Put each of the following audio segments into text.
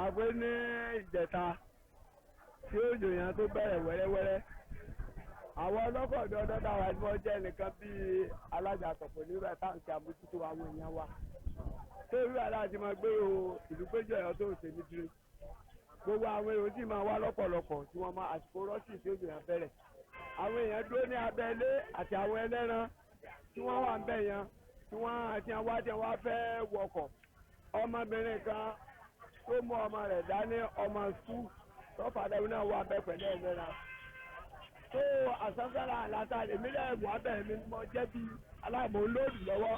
àgbẹ̀ ní ìjẹta tí òjò yẹn tó bẹ̀rẹ̀ wẹ́rẹ́wẹ́rẹ́ àwọn ọlọ́kọ̀ ọ̀dọ́dọ́ dára ni wọ́n jẹ́ nìkan bíi alága àtọ̀pọ̀ nígbà táǹkì àmójútó àwọn èèyàn wa tó rí aláàjì máa gbé ìlú péjọ ẹ̀yọ́ tó ń ṣe ní dúró gbogbo àwọn èrò tí máa wá lọ́pọ̀lọpọ̀ tí wọ́n máa àsìkò rọ́ọ̀sì tí òjò yẹn bẹ̀rẹ̀ àwọn èèyàn dúró ní abẹ́lé àti àwọn ẹlẹ́ran tí wọ́n wà ń bẹ̀ yẹn tí wọ́n àti àwọn àti àwọn afẹ́ wọkọ̀ ọmọbìnrin kan tó mú ọmọ rẹ̀ dání ọmọ sùn tọ́fàdé náà wà bẹ́ẹ̀ pẹ̀lú ẹlẹ́ran tó àsánsárà àlàtà èmi lẹ́ẹ̀mú abẹ́ mi mọ jẹ́ bí aláìmọ̀ olóòdù lọ́wọ́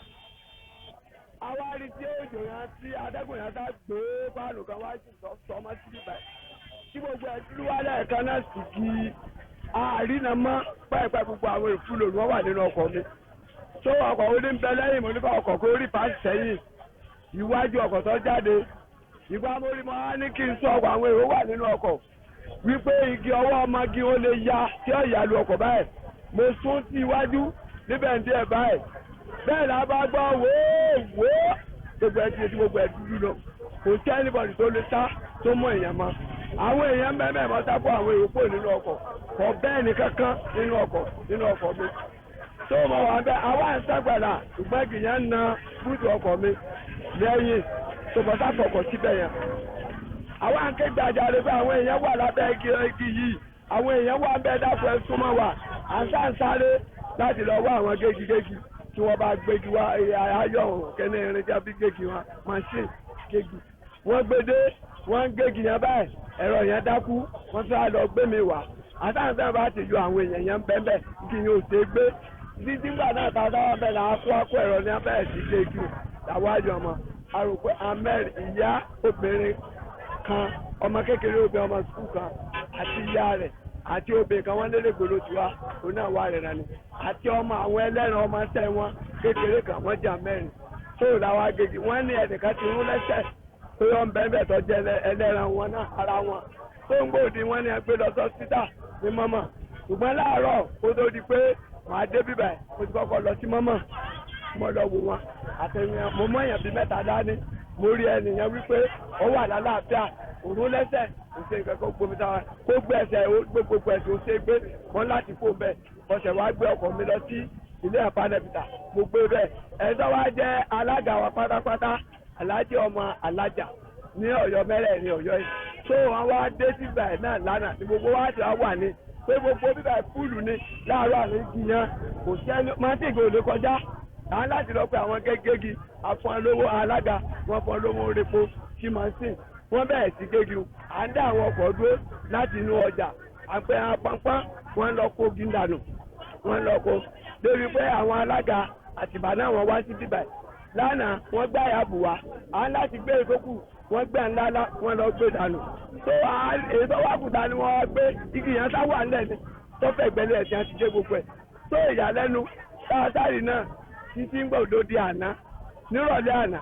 awárí tí òjò yẹn tí adẹ́gùn yẹn sá gbé fáànù kan wá sí sọmọ sí ibà tí gbogbo ẹ̀ dúró wálé ẹ̀kan náà sì kí àárínà mọ́ pẹ́ẹ́pẹ́ gbogbo àwọn ìfúlò ni wọ́n wà nínú ọkọ̀ mi tó ọkọ̀ orí ń bẹ lẹ́yìn mo nípa ọkọ̀ kó rí pàṣẹ sẹ́yìn iwájú ọkọ̀ tó jáde ìgbà mo rí mo á ní kí n sọ ọkọ̀ àwọn èrò wà nínú ọkọ̀ wípé igi ọwọ́ ọmọge ó lè ya tí ó yà lu ọkọ̀ báyìí mo sún sí iwájú níbẹ̀ ń díẹ̀ báyìí bẹ́ẹ̀ la bá gbọ́ wòówò gbogbo ẹ̀ ti gbogbo ẹ̀ dúdú lọ kò sí anybody tó lè sá tó mọ èèyàn mọ́ àwọn èèyàn mẹ́mẹ́ mọ́ sábọ̀ àwọn èrò pò nínú ọkọ̀ kò bẹ́ẹ̀ ni kankan nínú ọkọ̀ mi tó mọ̀ wá bẹ́ẹ̀ àwa ń sàgbàlà ṣùgbọ́n kìyàn ń na búùtù ọkọ̀ mi lẹ́yìn tó bọ́ sáfọ̀ ọkọ̀ síbẹ̀ yẹn àwọn akéde àjàre pé àwọn èèyàn wà lábẹ́ igi yìí àwọn èèyàn wà bẹ́ẹ̀ dáfọ́ ẹ súnmọ́ wa àǹsáǹsáré láti lọ wá àwọn gégi tí wọ́n bá gbégi wá ayọ̀ kẹ́ni irin tí a fi gégi wọn machine gégi wọ́n gbédé wọ́n ń gégi yẹn báyìí ẹ̀rọ yẹn dákú wọ́n tún á lọ gbé mi wá àtàǹsán bá ti yọ àwọn èèyàn yẹn bẹ́ẹ̀ kí yóò ṣe gbé títí gbà náà tá a dáwọ́ bẹ́ẹ̀ náà akó ẹ̀rọ ní abẹ́ẹ̀ sí gégi làwọn àjọ ọmọ àròpé amẹ́r ìyá obìnrin kan ọmọ kékeré obìnrin ọmọ sùkúù kan àti ìyá rẹ̀ àti obìnrin kan wọ́n lélẹ̀ gbòòrò tiwa òun náà wà rẹ̀ nani àti ọmọ àwọn ẹlẹ́ran ọmọ tẹ̀ wọn kékeré kan wọ́n jà mẹ́rin tó làwọn agègì wọ́n ní ẹnìkan ti rún lẹ́sẹ̀ tó yọ ń bẹ́ẹ̀ tó jẹ́ ẹlẹ́ran wọn náà ara wọn tó ń gbòdì wọn ní ẹgbẹ́ lọ sọ́sítà ní mọ́mọ́ ṣùgbọ́n láàárọ̀ kó tó di pé màá dé bíbẹ̀ mo ti kọ́kọ́ lọ sí mọ́mọ́ mo lọ wò wọn àtẹ̀yìn mo mọ èèyàn bíi mẹ́ta dání mo rí ẹnìyẹn wípé ó wà lálàáfíà òun lẹ́sẹ̀ kò ṣe nǹkan kó gbomi táwa kó gbé ẹsẹ̀ gbogbo ẹsẹ̀ ó ṣe gbé wọn láti kó bẹ́ẹ̀ ọ̀sẹ̀ wá gbé ọkọ̀ mi lọ sí ilé ẹ̀pánẹ́bìtà mo gbé bẹ́ẹ̀ ẹ̀sọ́ wa jẹ́ alága wa pátápátá alájẹ ọmọ alájà ní Ọ̀yọ́ mẹ́rẹ̀ẹ̀rin Ọ̀yọ́ yìí tó wọn wá dé síbà ẹ̀ náà lánàá ní gbogbo wa ti wà ní pé gbogbo bíbà fúlù ní láàárọ̀ àlẹ́ ìjìyàn kò sẹ́ni mọ́tìgì ò lè kọjá àwọn láti lọ pé àwọn gẹ́gẹ́gi afọ́nlówó alága wọn fọ́nlówó repo ṣímọ́sìn wọ́n bẹ̀rẹ̀ sí gégi à ń dá àwọn ọkọ̀ dúró láti inú ọjà àpẹ́ apápán wọ́n lọ kó gíndànù wọ́n lọ kó débi pé àwọn alága àtìbá náà wọ́n wá sí bíbà lánàá wọ́n gbá àyàbù wa à ń láti gbé ìtókù wọ́n gbé ńláńlá wọ́n lọ gbé dànù tó èyí tó wá kùtà ni wọ́n gbé igi yẹn sáwà ńlẹ̀ ní tó fẹ́ gbẹ́lẹ̀ ẹ̀sìn àti jẹ́ gbogbo ẹ̀ tó ìyàlẹ́nu táàtàrí náà títí ń gbọ́dọ̀ di àná nírọ̀lẹ́ àná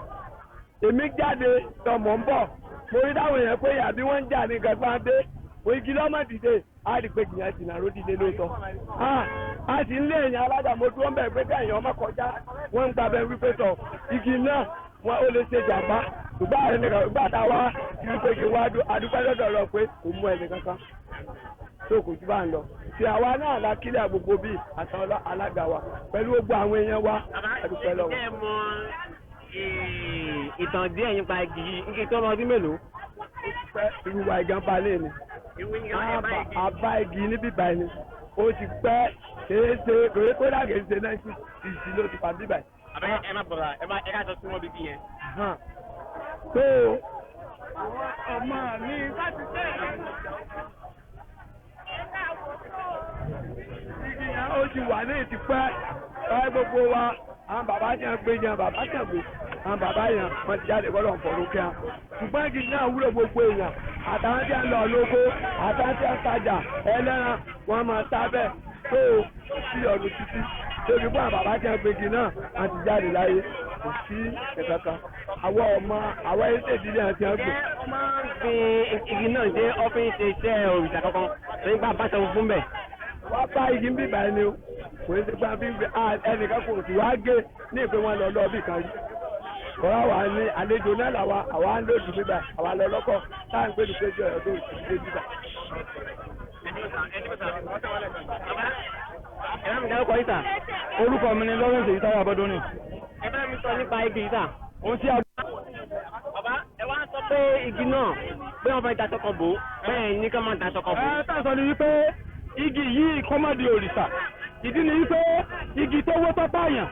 èmi jáde tọmọ ń bọ̀ mo rí táwọn èèyàn pé àbí wọ́n ń jà ní gbàgbọ́n dé mo igi lọ́mọ dìde á rí pé gbìyànjú ti nàró dìde lóòótọ́ a sì ń lé èèyàn alága mo dúró ń bẹ̀ pé káyọ̀ ọmọ kọjá wọ́n ń gbàbẹ̀ wípé tọ̀ igi náà wọn ó lè ṣe jàmbá ṣùgbọ́n àrẹ nìkan ìgbà tá a wá wípé kí wá adúpẹ́ lọ́dọ̀ lọ pé kò mú ẹnì kankan tó kò jù bá ń lọ tí àwa náà la kílẹ̀ gbogbo bíi àtàwọn alága wa pẹ̀lú gbogbo àwọn èèyàn wa adúpẹ́ lọ́wọ́. Ìtàn díẹ̀ nípa igi yìí ń kí tó ọmọ ọdún mélòó. Ìwà ìgànba lè ní. Àbá igi níbí báyìí ni. Ó ti pẹ́ kéèké kòrè kódà kéèké náà sí ìsì ló ti pàdé báyìí. Àbẹ́ ẹ má bọ̀rọ̀ ẹ ká sọ sí wọn bíbí yẹn. Tó àwọn ọmọ mi láti tẹ̀ igi yẹn ó ti wà ní ìtìpẹ́ ẹ gbogbo wa àwọn bàbá tí wọn gbé yẹn bàbá tẹ̀gbé àwọn bàbá yẹn wọn ti jáde gbọ́dọ̀ fọ̀ lókè hàn ṣùgbọ́n igi náà wúlò gbogbo èèyàn àtàwọn tí wọn lọ lóko àtàwọn tí wọn tajà ẹlẹ́ran wọn máa sábẹ́ tó sí ọdún títí tóbi fún àwọn bàbá tí wọn gbé igi náà wọn ti jáde láyé kò sí ẹ̀kankan àwọn ọmọ àwọn ẹ̀ṣẹ̀ ìdílé àti àgbò. Ṣé wọ́n máa ń fi igi náà ṣe ọ́fíìn ṣe iṣẹ́ òrìṣà kankan nígbà báṣọ fún bẹ̀? Wọ́n bá igi ń bíbá ẹni o kò ní ti gbà bí ẹnìkan kò sì wá gé ní ìpín wọn lọ lọ́ọ́ bì kan rí kọ́ra wà ní àlejò náà àwa ń lòdì bíbá àwa lọ lọ́kọ̀ táà ń pè ní péjọ ẹ̀ tó ti dé bíbá. ẹ̀rọ mi dárúkọ yìí sà. orúkọ mi ni Lawrence èyí táwọn abọ́dún ni. ẹ bá mi sọ nípa igi yìí sà. ohun tí a. bàbá ẹ wá sọ pé igi náà pé wọ́n fẹ́ daṣọ kan bò ó bẹ́ẹ̀ ní ká máa daṣọ kan bò ó. tá a sọ ni wípé igi yìí kọ́mọ́dé òrìṣà ìdí ni wípé igi tó wó tó pààyàn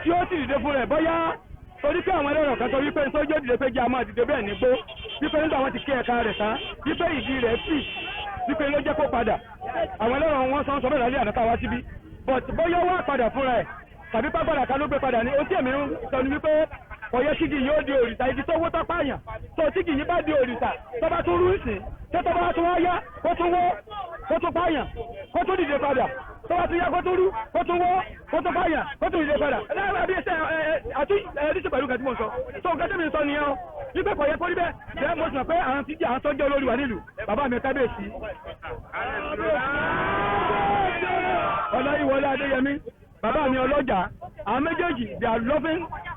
tí ó sì dìde fún rẹ̀ bóyá torí pé àwọn ẹlẹ́rọ̀ kan sọ wípé sójú òdìdè pé jẹ́ àmọ́ àdìdè bẹ́ẹ̀ nígbó wípé nígbà wọn ti kí ẹ̀ka rẹ̀ tán wípé ìdí rẹ̀ fì wípé ló jẹ́ kó padà àwọn ẹlẹ́rọ̀ wọn sọ bẹ́ẹ̀ lálẹ́ àná táwa síbí but bóyá wá padà fúnra ẹ̀ tàbí pápádà kan ló gbé padà ní otí èmi ń sọ ni wípé kò yẹ kígi yìí ó di òrìṣà igi tó wó tó pààyàn tó tígi yìí bá di òrìṣà tó bá tún rú ìsìn tó tó bá tún wá yá kó tún wó kó tún pààyàn kó tún dìde padà tó bá tún yá kó tún rú kó tún wó kó tún pààyàn kó tún dìde padà ẹlẹ́rìí àbí ẹsẹ̀ àti ẹ̀ẹ́dísì pẹ̀lú nǹkan tí mo sọ tó nǹkan tí mi sọ nìyẹn o wípé kò yẹ kó rí bẹ́ẹ̀ bẹ́ẹ̀ mo sì mọ̀ pé àwọn tí jẹ́ àwọn sọ́jọ́ olórí wa nílùú bàbá mi kábíyèsí. Ọláyíwọlé Adéyẹmí bàbá mi ọlọ́jà àwọn méjèèjì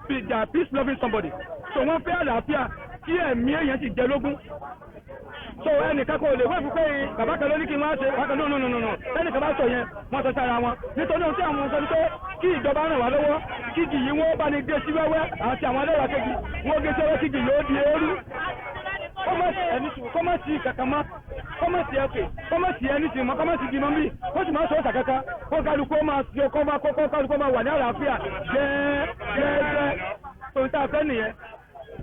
they are peace loving somebody so wọ́n fẹ́ àlàáfíà kí ẹ̀mí èèyàn sì jẹ lógún so ẹnìkan kò lè wọ́n fún pé bàbá kan ló ní kí wọ́n á ṣe wákan no ẹnìkan bá sọ yẹn wọ́n sọ sára wọn nítorí ohun tí àwọn sọ ní pé kí ìjọba ràn wá lọ́wọ́ kíjì yìí wọ́n bá ní gé sí wẹ́wẹ́ àti àwọn ẹlẹ́wà kejì wọ́n gé sọ́wọ́ kíjì yóò di eérú kọ́mọ̀sì kankan mọ́ kọ́mọ̀sì ẹ̀kẹ́ kọ́mọ̀sì ẹni tì mọ́ kọ́mọ̀sì dì mọ́ bí ó sì máa sọ ọ̀sà kankan kó kálukú máa ṣe kálukú máa wà ní àlàáfíà jẹ́ẹ́jẹ́ tó ń tà fẹ́ nìyẹn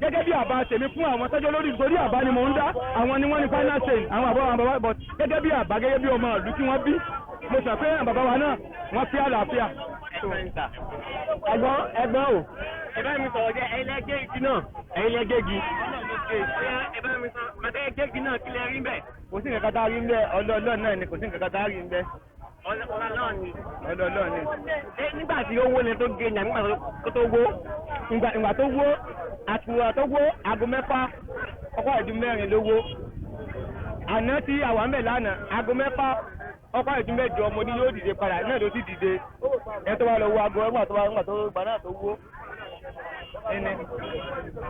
gẹ́gẹ́ bí àbá tèmi fún àwọn tọ́jọ́ lórí nítorí àbá ni mò ń dá àwọn ni wọ́n ní final chain àwọn àbá but gẹ́gẹ́ bí àbá gẹ́gẹ́ bí ọmọ ìlú tí wọ́n bí mo sọ pé bàbá wa náà wọ́n fi àlàáfíà. ẹ̀gbọ́n o ẹ bá mi sọ̀rọ̀ jẹ́ ẹlẹ́gẹ́ igi náà ẹlẹ́gẹ́ igi ẹ bá mi sọ ẹlẹ́gẹ́ igi náà kílẹ̀ rí bẹ́ẹ̀. kò sí nǹkan tá a rí ń bẹ́ ọlọ́ọ̀lọ́ náà ni kò sí nǹkan tá a rí ń bẹ́. ọlọ́ọ̀lọ́ ni. ọlọ́ọ̀lọ́ ni. nígbà tí ó wó ni tó gé ní àgbà tó wó ìgbà tó wó àtìwà tó wó aago 6 ọkọ̀ ìdún 4 ló wó àná tí àwa ń bẹ̀ lánàá aago 6 ọkọ̀ ìdún 8 ọmọ ní yóò dìde padà náà ló sì dìde ẹ tó wá lọ wo aago ẹgbà tó gbà náà tó wó.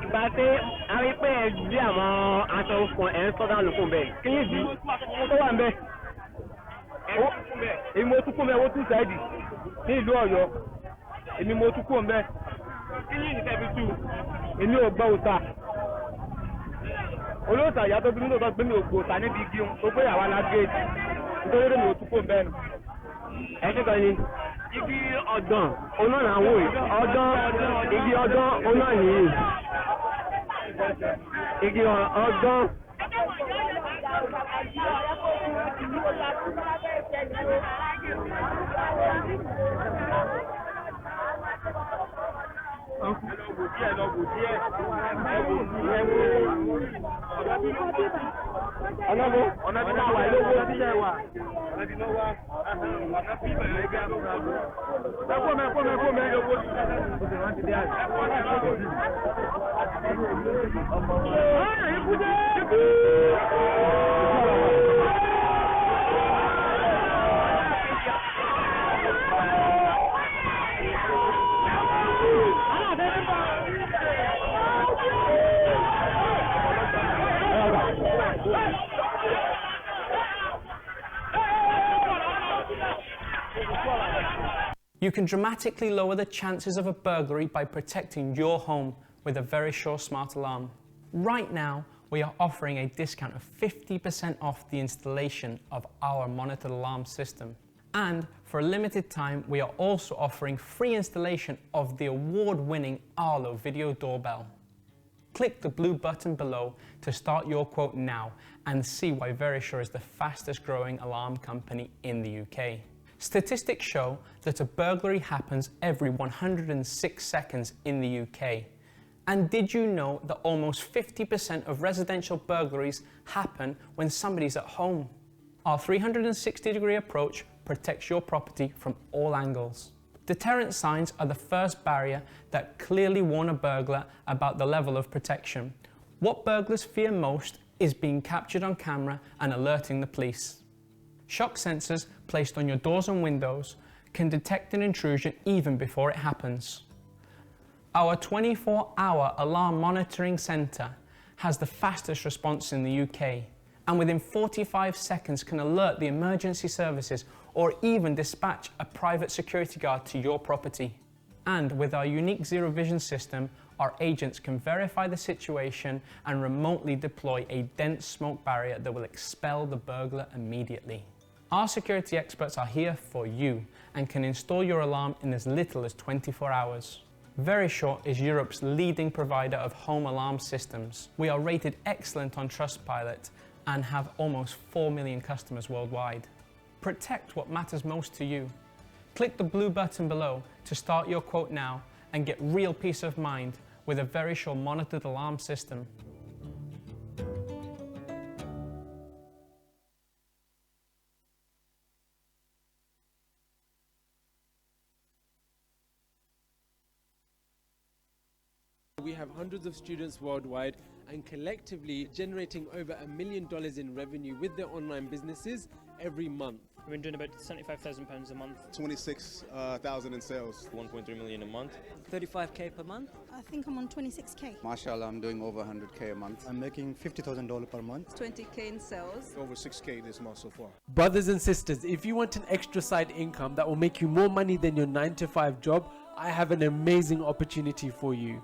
ìgbà tí a rí pé ẹ gbé àwọn aṣọ kan ẹ̀ ń sọ́dá lókun bẹ́ẹ̀ kí yìí bí tó wà ń bẹ́ẹ̀. èmi mo tún kún bẹ́ẹ̀ wọ́n tún sáìdì ní ìlú Ọ̀yọ́ èmi mo tún kún bẹ́ẹ̀. kí yìí ní kẹ́bi tú. èmi ò gbọ́ òòtà olóòtà ìyá tó bí nínú ọ̀tọ̀ gbé mi ò gbòòtà níbi igi tó gbé àwa lágbé nítorí mi ò tún kún bẹ́ẹ̀ nù. ẹ ṣe kan ni igi ọ̀dàn oná là ń wò yìí igi ọ̀dàn oná nìyí igi ọ̀dàn. ọ̀nà bí wà lówó tí yẹ wà. You can dramatically lower the chances of a burglary by protecting your home with a very sure smart alarm. Right now, we are offering a discount of 50% off the installation of our monitored alarm system. And for a limited time, we are also offering free installation of the award-winning Arlo video doorbell. Click the blue button below to start your quote now and see why Verisure is the fastest growing alarm company in the UK. Statistics show that a burglary happens every 106 seconds in the UK. And did you know that almost 50% of residential burglaries happen when somebody's at home? Our 360-degree approach protects your property from all angles. Deterrent signs are the first barrier that clearly warn a burglar about the level of protection. What burglars fear most is being captured on camera and alerting the police. Shock sensors placed on your doors and windows can detect an intrusion even before it happens. Our 24-hour alarm monitoring centre has the fastest response in the UK, and within 45 seconds can alert the emergency services or even dispatch a private security guard to your property. And with our unique zero vision system, our agents can verify the situation and remotely deploy a dense smoke barrier that will expel the burglar immediately. Our security experts are here for you and can install your alarm in as little as 24 hours. Verisure is Europe's leading provider of home alarm systems. We are rated excellent on Trustpilot and have almost 4 million customers worldwide. Protect what matters most to you. Click the blue button below to start your quote now and get real peace of mind with a Verisure monitored alarm system. We have hundreds of students worldwide and collectively generating over $1 million in revenue with their online businesses every month. We've been doing about £75,000 a month. 26,000 in sales. 1.3 million a month. 35k per month. I think I'm on 26k. Mashallah, I'm doing over 100k a month. I'm making $50,000 per month. 20k in sales. Over 6k this month so far. Brothers and sisters, if you want an extra side income that will make you more money than your 9-to-5 job, I have an amazing opportunity for you.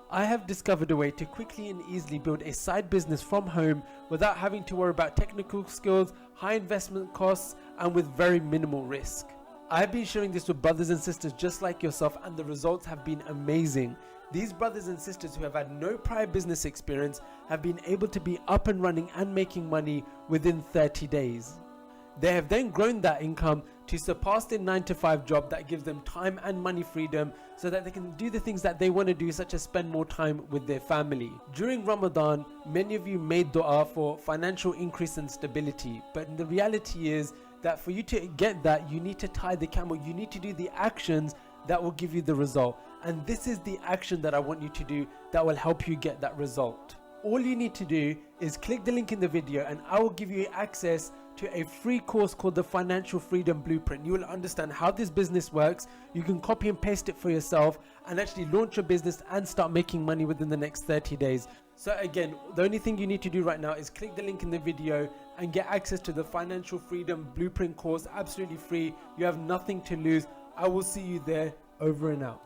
I have discovered a way to quickly and easily build a side business from home without having to worry about technical skills, high investment costs, and with very minimal risk. I have been sharing this with brothers and sisters just like yourself, and the results have been amazing. These brothers and sisters who have had no prior business experience have been able to be up and running and making money within 30 days. They have then grown that income to surpass their 9-to-5 job that gives them time and money freedom so that they can do the things that they want to do, such as spend more time with their family. During Ramadan, many of you made dua for financial increase and stability, but the reality is that for you to get that, you need to tie the camel. You need to do the actions that will give you the result. And this is the action that I want you to do that will help you get that result. All you need to do is click the link in the video and I will give you access to a free course called the Financial Freedom Blueprint. You will understand how this business works. You can copy and paste it for yourself and actually launch your business and start making money within the next 30 days. So again, the only thing you need to do right now is click the link in the video and get access to the Financial Freedom Blueprint course, absolutely free. You have nothing to lose. I will see you there. Over and out.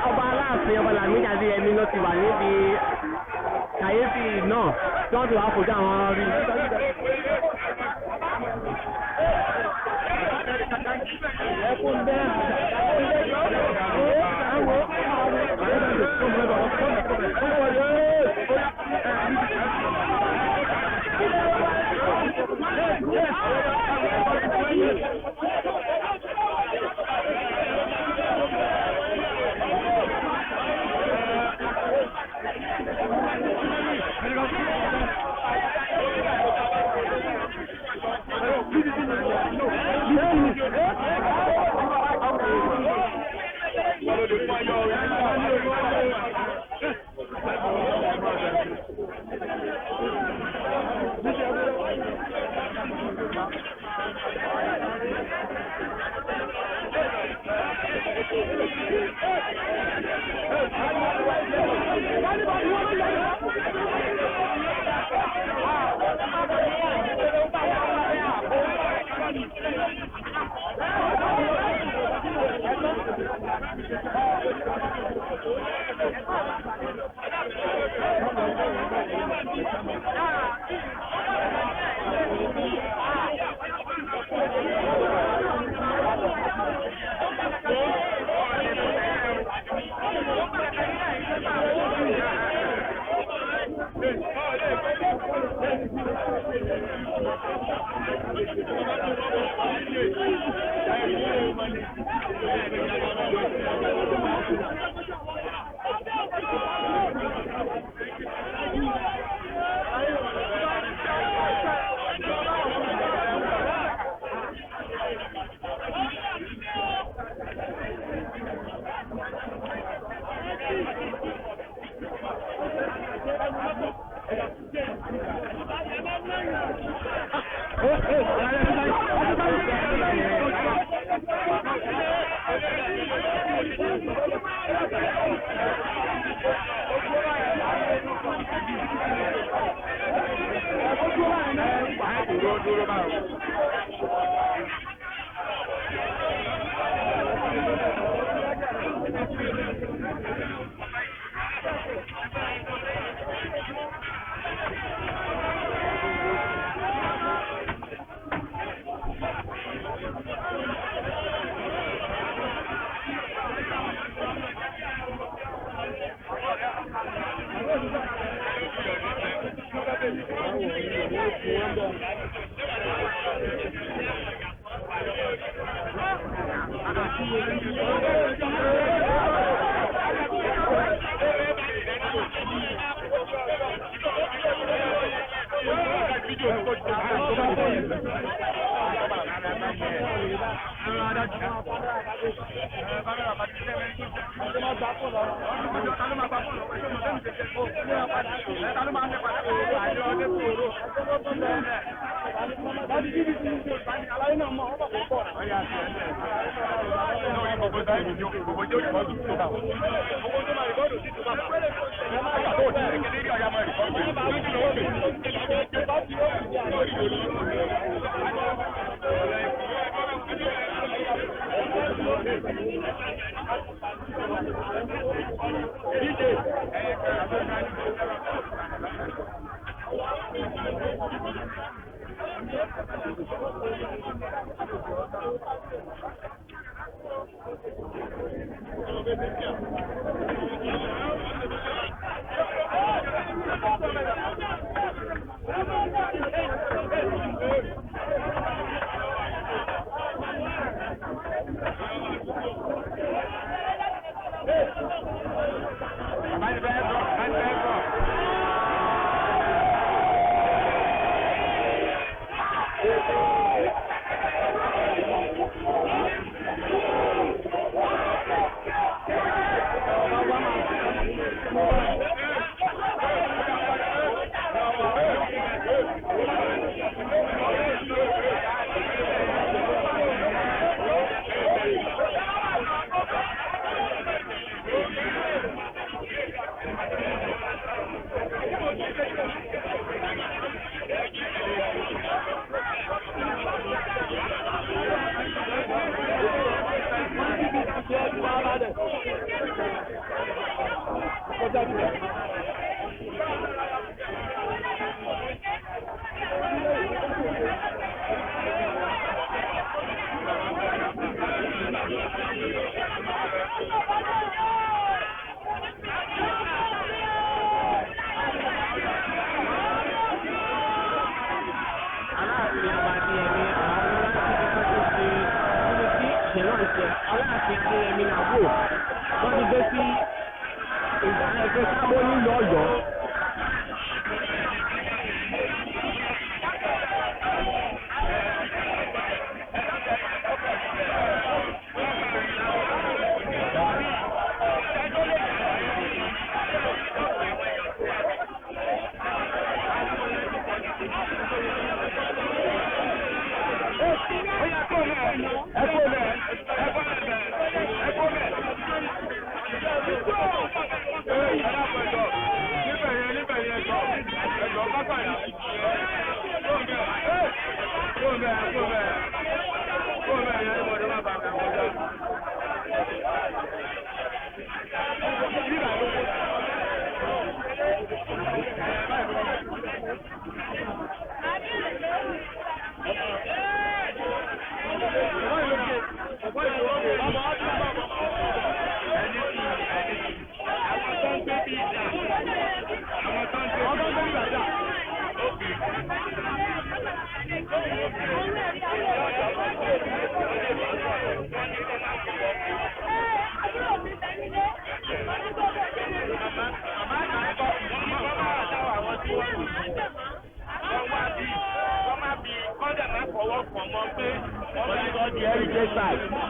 ọba aláàfin ọba Lámídì Adéyẹmí ló ti wà níbi kàyéfì náà tí wọ́n ti wá fojú àwọn rí.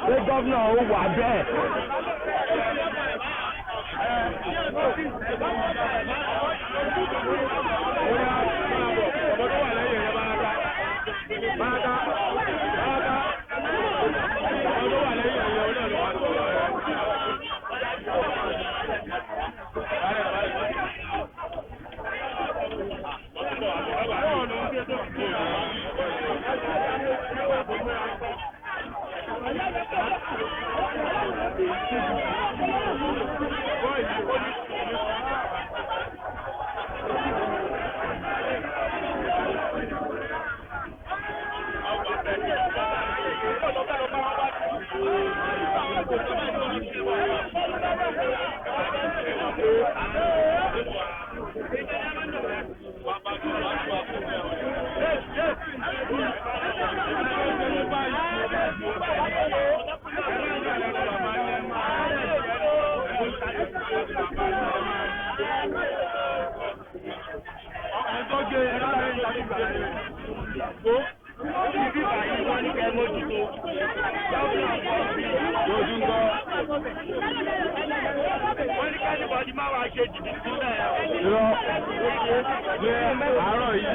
Ṣé gómìnà ó wà bẹ́ẹ̀? Àárọ̀ yìí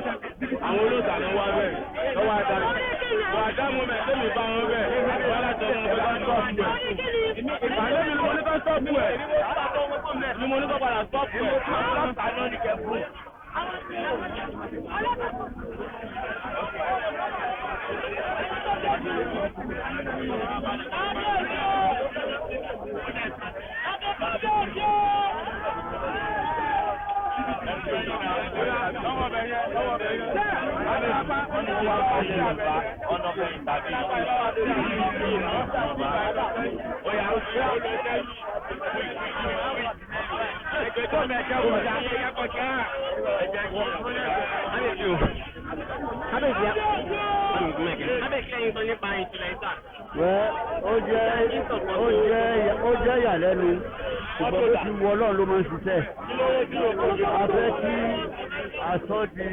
àwọn olóòtú wá bẹ́ẹ̀ lọ́wọ́ adarí wọ́n àdámú mẹ́ lẹ́mi bá wọn bẹ́ẹ̀ wọ́n láti ọmọ ọmọ bá sọ́ọ̀pù ẹ̀. Àlẹ́ mi ni mo ní bá sọ́ọ̀pù ẹ̀ ni mo ní bá padà sọ́ọ̀pù ẹ̀ lọ́ọ̀tà náà ní kẹ́kù. Ó jẹ́ ìyàlẹ́nu ṣùgbọ́n ó ti wọ Ọlọ́run ló máa ń ṣiṣẹ́. A fẹ́ kí aṣọ di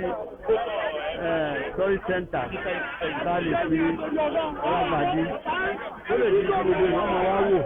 tourist center ká lè fi rábàdí ó lè di gbogbo ìwọ́n máa wá wò.